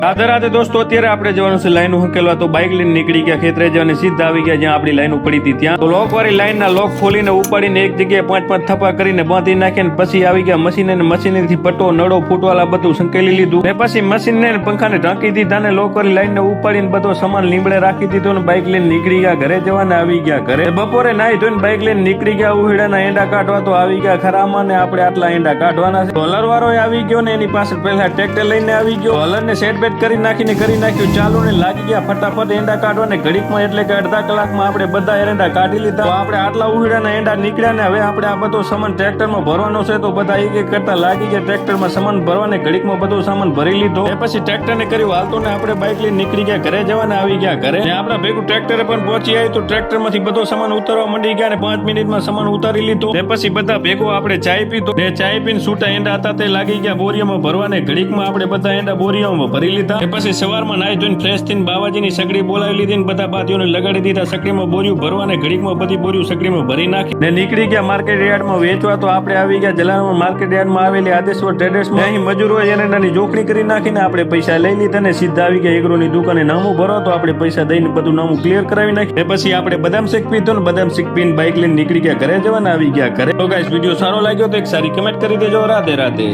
રાધે રાધે દોસ્તો, અત્યારે આપણે જવાનું છે લાઈન હકેલવા. તો બાઇક લઈને નીકળી ગયા ખેતરે જવાની, સીધા આવી ગયા જ્યાં આપણી લાઈન પડી હતી ત્યાં. તો લોક વાળી લાઈન ના લોક ખોલીને ઉપાડીને એક જગ્યાએ પાંચ પાંચ થપ્પા કરીને બાંધી નાખીને પછી આવી ગયા મશીને, મશીન થી પટ્ટો નડો ફૂટવાલા બધું સંકેલી લીધું ને પછી મશીન ને પંખાને ઢાંકી દીધા ને લોક વાળી લાઈન ને ઉપાડીને બધો સામાન લીમડે રાખી દીધો ને બાઇક લઈને નીકળી ગયા ઘરે જવાને. આવી ગયા ઘરે બપોરે નાઈ ધોઈને બાઇક લઈને નીકળી ગયા ઉહેડાના એંડા કાઢવા. તો આવી ગયા ખરામાં ને આપણે આટલા એંડા કાઢવાના છે. હોલર વાળો આવી ગયો ને એની પાસે પહેલા ટ્રેક્ટર લઈને આવી ગયો. હોલર ને સેટ બેટ કરી નાખીને કરી નાખ્યું ચાલુ ને લાગી ગયા ફટાફટ એંડા કાઢવા ને ઘડીકમાં એટલે કે અડધા કલાકમાં આપણે બધા એંડા કાઢી લીધા. તો આપણે આટલા ઉહેડાના એંડા નીકળ્યા ને હવે આપણે આ બધો સામાન ટ્રેક્ટરમાં ભરવાનો છે. તો બધા એક એક કરતા લાગી ગયા ટ્રેક્ટરમાં સામાન ભરવાને ઘડીકમાં બધો સામાન ભરી લીધો. એ પછી ટ્રેક્ટર ને કર્યું હાલતો ને આપણે બાઇક લઈને નીકળી ગયા ઘરે જવાને. આવી ગયા ઘરે ને આપણા ભેગું ટ્રેક્ટરે પણ પહોંચી આવી. તો ટ્રેક્ટર માંથી બધો સામાન ઉતારવા માંડી ગયા ને 5 મિનિટમાં સામાન ઉતારી લીધો. ને પછી બધા ભેગો આપણે ચાય પીધો ને ચાય પીને છૂટા એંડા હતા તે લાગી ગયા બોરિયામાં ભરવાને. ઘડીકમાં આપણે બધા એંડા બોરિયામાં ભરી લીધા. પછી સવારમાં નાઈ ધોઈને ફ્રેશ થઈને બાવાજીની સગડી બોલાવી લીધી ને બધા બાતીઓને લગાડી દીધા. સગડીમાં બોરિયું ભરવાને ઘડીકમાં બધી બોરિયું સગડીમાં ભરી નાખી ને નીકળી ગયા માર્કેટ યાર્ડમાં વેચવા. તો આપણે આવી ગયા જલારામ માર્કેટ યાર્ડમાં આવેલી આદેશ્વર ટ્રેડર્સમાં. અહીં મજૂરો એને નાની જોખણી કરી નાખીને આપણે પૈસા લઈ લીધા ને સીધા આવી ગયા એગ્રોની દુકાને નામું ભરો. તો આપણે પૈસા દઈને બધું નામું ક્લિયર કરાવી નાખી. પછી આપણે બદામ શેક પીધો ને બદામ શેક પીને બાઇક લઈને નીકળી ગયા ઘરે જવાના. આવી ગયા ઘરે. તો ગાઈસ વિડીયો સારો લાગ્યો તો એક સારી કમેન્ટ કરી દેજો. રાધે રાધે.